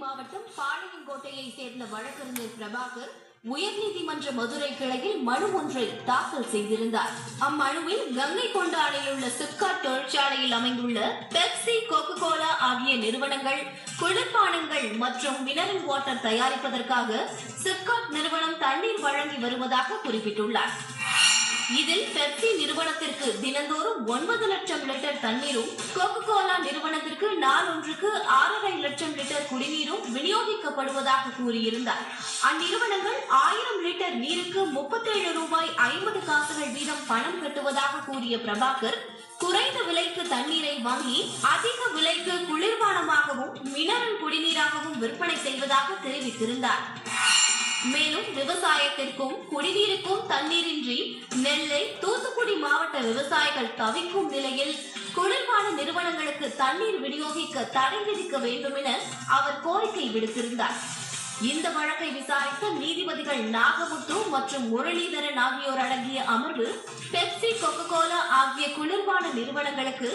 மாவட்டம் பாளையங்கோட்டையை சேர்ந்த வழக்கறிஞர் பிரபாகர் உயர்நீதிமன்ற மதுரை கிளையில் மனு ஒன்றை தாக்கல் செய்திருந்தார். அம்மனுவில் கங்கை கொண்ட அணையில் உள்ள சிப்காட் தொழிற்சாலையில் அமைந்துள்ள பெப்சி, கோகோ கோலா ஆகிய நிறுவனங்கள் குளிர்பானங்கள் மற்றும் மினரல் வாட்டர் தயாரிப்பதற்காக சிப்காட் நிறுவனம் தண்ணீர் வழங்கி வருவதாக குறிப்பிட்டுள்ளார். இதில் பெப்சி நிறுவனத்திற்கு தினந்தோறும் 9 லட்சம் லிட்டர் தண்ணீரும், கோகோ கோலா நிறுவனத்திற்கு நாளொன்றுக்கு 6.5 லட்சம் லிட்டர் குடிநீரும் விநியோகிக்கப்படுவதாக கூறியிருந்தார். அந்நிறுவனங்கள் 1000 லிட்டர் நீருக்கு 37 ரூபாய் 50 காசுகள் வீதம் பணம் கட்டுவதாக கூறிய பிரபாகர், குறைந்த விலைக்கு தண்ணீரை வாங்கி அதிக விலைக்கு குளிர்பானமாகவும் மினரல் குடிநீராகவும் விற்பனை செய்வதாக தெரிவித்திருந்தார். மேலும் விவசாயத்திற்கும் குடிநீருக்கும் தண்ணீரின்றி நெல்லை, தூத்துக்குடி மாவட்ட விவசாயிகள் தவிக்கும் நிலையில் குளிர்பான நிறுவனங்களுக்கு தண்ணீர் விநியோகிக்க தடை விதிக்க வேண்டும் என அவர் கோரிக்கை விடுத்திருந்தார். இந்த வழக்கை விசாரித்த நீதிபதிகள் நாகமுத்து மற்றும் முரளிதரன் ஆகியோர் அடங்கிய அமர்வு பெப்சி, கோகோ கோலா ஆகிய குளிர்பான நிறுவனங்களுக்கு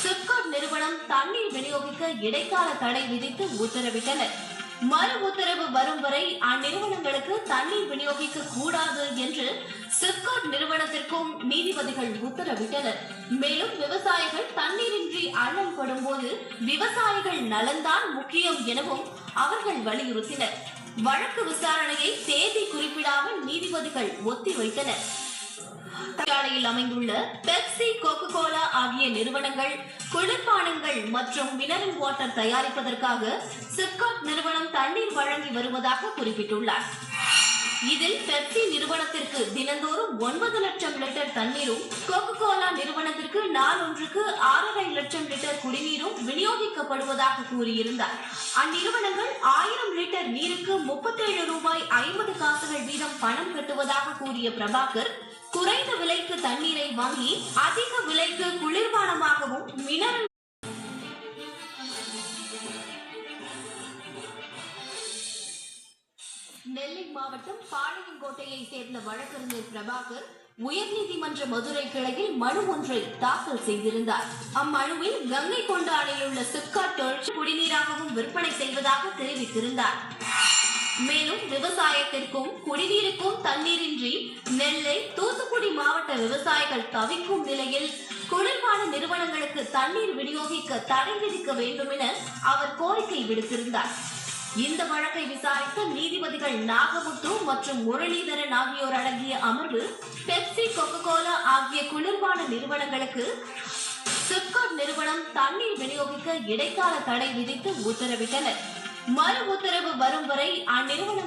சிப்காட் நிறுவனம் தண்ணீர் விநியோகிக்க இடைக்கால தடை விதித்து உத்தரவிட்டனர். மறு உத்தரவு வரும் வரை அந்நிறுவனங்களுக்கு தண்ணீர் விநியோகிக்க கூடாது என்று சிப்காட் நிறுவனத்திற்கும் நீதிபதிகள் உத்தரவிட்டனர். மேலும் விவசாயிகள் தண்ணீரின்றி அல்லல் படும் போது விவசாயிகள் நலன்தான் முக்கியம் எனவும் அவர்கள் வலியுறுத்தினர். வழக்கு விசாரணையை தேதி குறிப்பிடாமல் நீதிபதிகள் ஒத்திவைத்தனர். தொழிற்சாலையில் அமைந்துள்ள பெப்சி, கோகோ கோலா ஆகிய நிறுவனங்கள் குளிர்பானங்கள் மற்றும் மினரல் வாட்டர் தயாரிப்பதற்காக சிப்காட் நிறுவனம் தண்ணீர் வழங்கி வருவதாக குறிப்பிட்டுள்ளார். இதில் பெப்சி நிறுவனத்திற்கு தினந்தோறும் 9 லட்சம் லிட்டர் தண்ணீரும், கோகோ கோலா நிறுவனத்திற்கு நாளொன்றுக்கு 6.5 லட்சம் லிட்டர் குடிநீரும் விநியோகிக்கப்படுவதாக கூறியிருந்தார். அந்நிறுவனங்கள் 1000 லிட்டர் நீருக்கு 37 ரூபாய் 50 காசுகள் வீதம் பணம் கட்டுவதாக கூறிய பிரபாகர், குறைந்த விலைக்கு தண்ணீரை வாங்கி அதிக விலைக்கு குளிர்பானமாகவும் மினரல் நெல்லை மாவட்டம் பாளையங்கோட்டையை சேர்ந்த வழக்கறிஞர் பிரபாகர் உயர்நீதிமன்ற மதுரை கிளையில் மனு ஒன்றை தாக்கல் செய்திருந்தார். அம்மனுவில் கங்கை கொண்ட அணையில் உள்ள சிப்காட் தொழிற்சாலை குடிநீராகவும் விற்பனை செய்வதாக தெரிவித்திருந்தார். மேலும் விவசாயத்திற்கும் குடிநீருக்கும் தண்ணீரின்றி நெல்லை, தூத்துக்குடி மாவட்ட விவசாயிகள் தவிக்கும் நிலையில் குளிர்பான நிறுவனங்களுக்கு தண்ணீர் விநியோகிக்க தடை விதிக்க வேண்டும் என அவர் கோரிக்கை விடுத்திருந்தார். இந்த வழக்கை விசாரித்த நீதிபதிகள் நாகமுத்து மற்றும் முரளிதரன் ஆகியோர் அடங்கிய அமர்வு பெப்சி, கோகோ கோலா ஆகிய குளிர்பான நிறுவனங்களுக்கு சிப்காட் நிறுவனம் தண்ணீர் விநியோகிக்க இடைக்கால தடை விதித்து உத்தரவிட்டனர். மறு உத்தரவு வரும் வரை அந்நிறுவனம்